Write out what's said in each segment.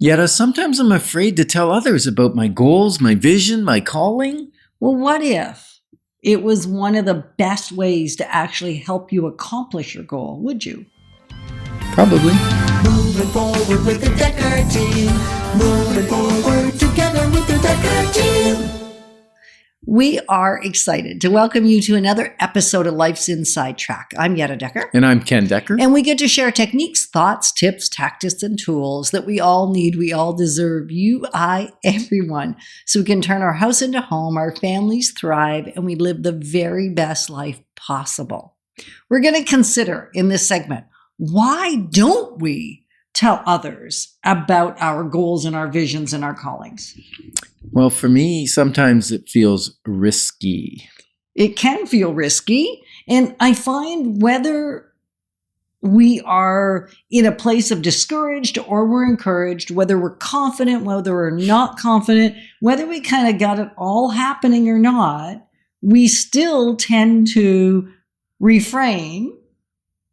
Yet sometimes I'm afraid to tell others about my goals, my vision, my calling. Well, what if it was one of the best ways to actually help you accomplish your goal? Would you? Probably. Moving forward with the Dekker Team. Moving forward together with the Dekker Team. We are excited to welcome you to another episode of Life's Inside Track. I'm Yetta Dekker. And I'm Ken Dekker. And we get to share techniques, thoughts, tips, tactics, and tools that we all need, we all deserve, you, I, everyone, so we can turn our house into home, our families thrive, and we live the very best life possible. We're going to consider in this segment, why don't we tell others about our goals and our visions and our callings? Well, for me, sometimes it feels risky. It can feel risky. And I find whether we are in a place of discouraged or we're encouraged, whether we're confident, whether we're not confident, whether we kind of got it all happening or not, we still tend to refrain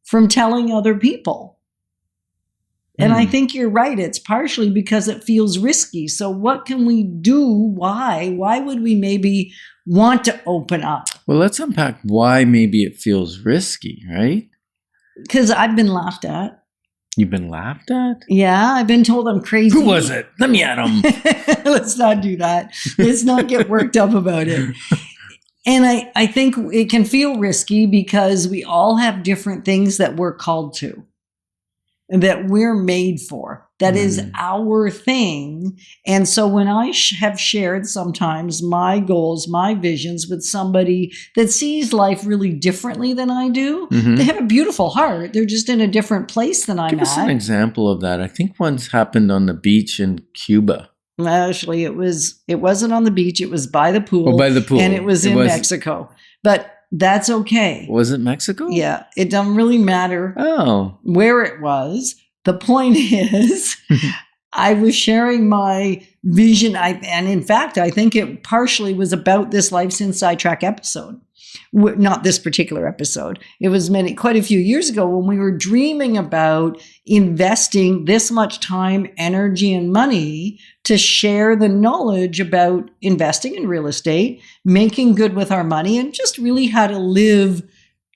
from telling other people. And I think you're right. It's partially because it feels risky. So what can we do? Why? Why would we maybe want to open up? Well, let's unpack why maybe it feels risky, right? Because I've been laughed at. You've been laughed at? Yeah, I've been told I'm crazy. Who was it? Let me at him. Let's not do that. Let's not get worked up about it. And I think it can feel risky because we all have different things that we're called to, that we're made for. That is our thing. And so when I have shared sometimes my goals, my visions with somebody that sees life really differently than I do, they have a beautiful heart. They're just in a different place than I'm Give us an example of that. I think once happened on the beach in Cuba. Actually, it wasn't on the beach. It was by the pool. Oh, by the pool. And it was in Mexico. But that's okay. Was it Mexico? Yeah. It doesn't really matter where it was. The point is, I was sharing my vision. And in fact, I think it partially was about this Life's Inside Track episode. Not this particular episode. It was quite a few years ago when we were dreaming about investing this much time, energy, and money to share the knowledge about investing in real estate, making good with our money, and just really how to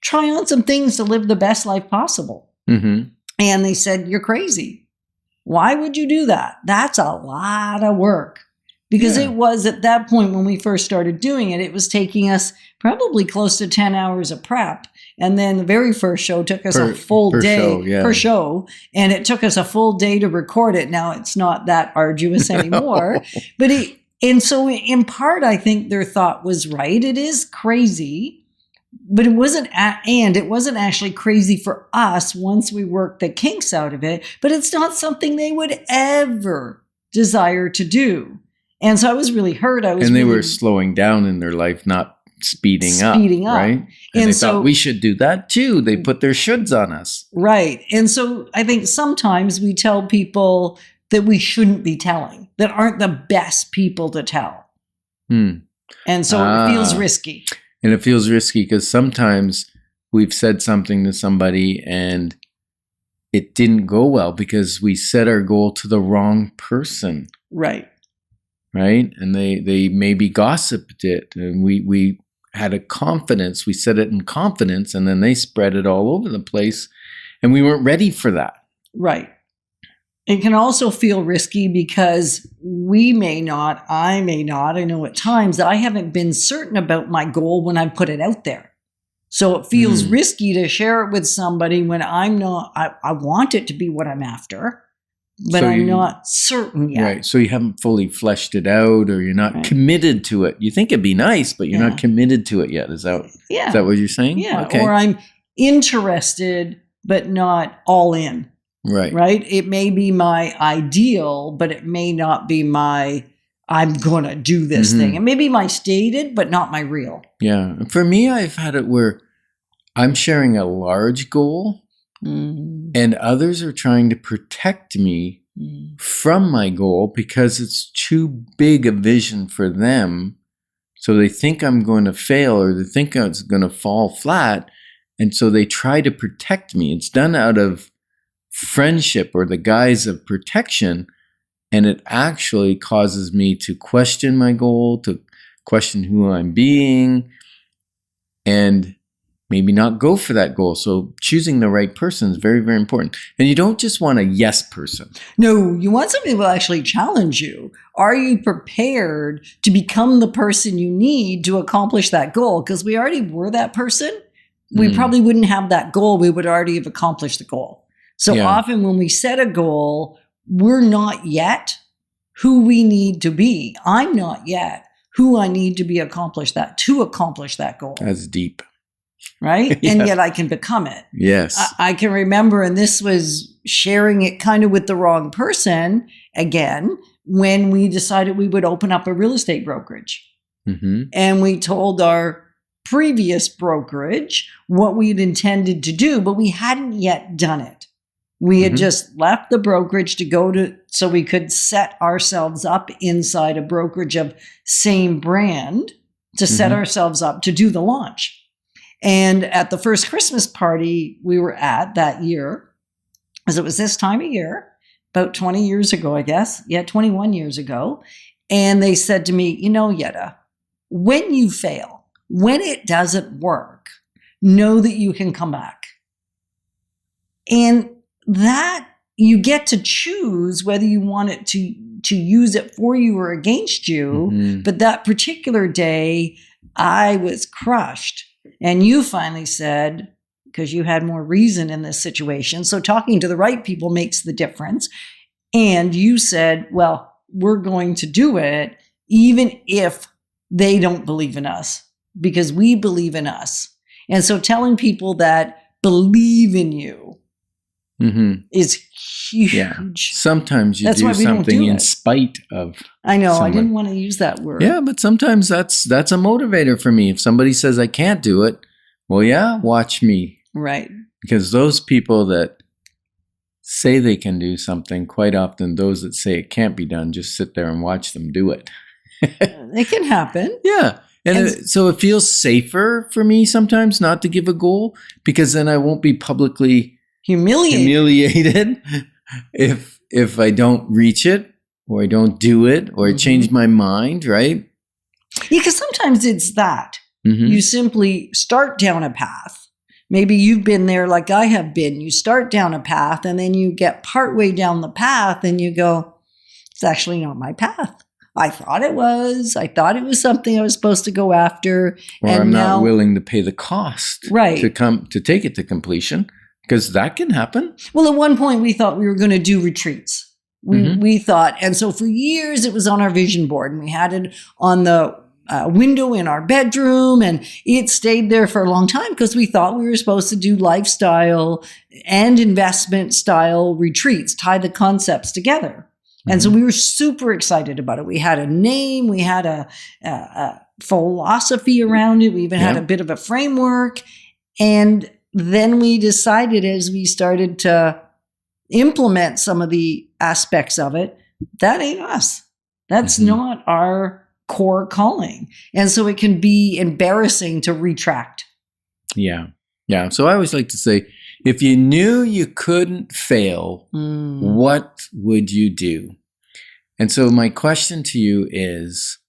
try on some things to live the best life possible. And they said, you're crazy. Why would you do that? That's a lot of work. Because it was at that point when we first started doing it, it was taking us probably close to 10 hours of prep. And then the very first show took us a full day per show. And it took us a full day to record it. Now it's not that arduous anymore. But so in part, I think their thought was right. It is crazy. But it wasn't actually crazy for us once we worked the kinks out of it. But it's not something they would ever desire to do. And so I was really hurt. And they were slowing down in their life, not speeding up. Right? And they thought we should do that too. They put their shoulds on us. Right. And so I think sometimes we tell people that we shouldn't be telling, that aren't the best people to tell. And so it feels risky. And it feels risky because sometimes we've said something to somebody and it didn't go well because we set our goal to the wrong person. Right. And they maybe gossiped it. And we had a confidence. We said it in confidence and then they spread it all over the place. And we weren't ready for that. Right. It can also feel risky because I know at times that I haven't been certain about my goal when I put it out there. So it feels risky to share it with somebody when I'm not, I want it to be what I'm after, but I'm not certain yet. Right. So you haven't fully fleshed it out or you're not committed to it. You think it'd be nice, but you're not committed to it yet. Is that what you're saying? Yeah. Okay. Or I'm interested, but not all in. Right. It may be my ideal, but it may not be I'm going to do this thing. It may be my stated, but not my real. Yeah. For me, I've had it where I'm sharing a large goal and others are trying to protect me from my goal because it's too big a vision for them. So they think I'm going to fail or they think it's going to fall flat. And so they try to protect me. It's done out of friendship or the guise of protection, And it actually causes me to question my goal, to question who I'm being, and maybe not go for that goal. So choosing the right person is very, very important. And you don't just want a yes person. No, you want somebody who will actually challenge you. Are you prepared to become the person you need to accomplish that goal? Because we already were that person. We probably wouldn't have that goal. We would already have accomplished the goal. So often when we set a goal, we're not yet who we need to be. I'm not yet who I need to be to accomplish that goal. That's deep. Right? And yet I can become it. Yes. I can remember, and this was sharing it kind of with the wrong person again, when we decided we would open up a real estate brokerage. And we told our previous brokerage what we had intended to do, but we hadn't yet done it. We had just left the brokerage to go to, so we could set ourselves up inside a brokerage of same brand to set ourselves up to do the launch. And at the first Christmas party we were at that year, because it was this time of year, about 20 years ago, I guess. Yeah, 21 years ago. And they said to me, you know, Yetta, when you fail, when it doesn't work, know that you can come back. And that you get to choose whether you want it to use it for you or against you. But that particular day, I was crushed. And you finally said, because you had more reason in this situation, so talking to the right people makes the difference. And you said, well, we're going to do it even if they don't believe in us, because we believe in us. And so telling people that believe in you is huge. Yeah. Sometimes you do something in spite of I know. someone. I didn't want to use that word. Yeah, but sometimes that's a motivator for me. If somebody says I can't do it, well, yeah, watch me. Right. Because those people that say they can do something, quite often those that say it can't be done, just sit there and watch them do it. It can happen. Yeah. And so it feels safer for me sometimes not to give a goal, because then I won't be publicly humiliated if I don't reach it, or I don't do it, or I change my mind, right? Yeah, because sometimes it's that. You simply start down a path. Maybe you've been there like I have been. You start down a path and then you get partway down the path and you go, it's actually not my path. I thought it was. I thought it was something I was supposed to go after. Or I'm not willing to pay the cost to take it to completion, because that can happen. Well, at one point we thought we were going to do retreats. We thought, and so for years it was on our vision board, and we had it on the window in our bedroom, and it stayed there for a long time because we thought we were supposed to do lifestyle and investment style retreats, tie the concepts together. And so we were super excited about it. We had a name, we had a philosophy around it. We even had a bit of a framework. And then we decided, as we started to implement some of the aspects of it, that ain't us. That's not our core calling. And so it can be embarrassing to retract. Yeah. Yeah. So I always like to say, if you knew you couldn't fail, what would you do? And so my question to you is,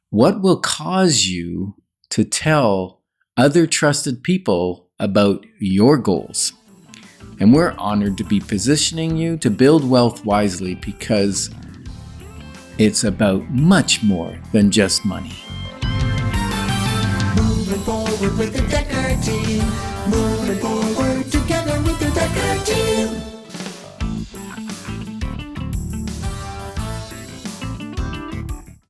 what will cause you to tell other trusted people about your goals? And we're honored to be positioning you to build wealth wisely, because it's about much more than just money. Moving forward with the Dekker Team.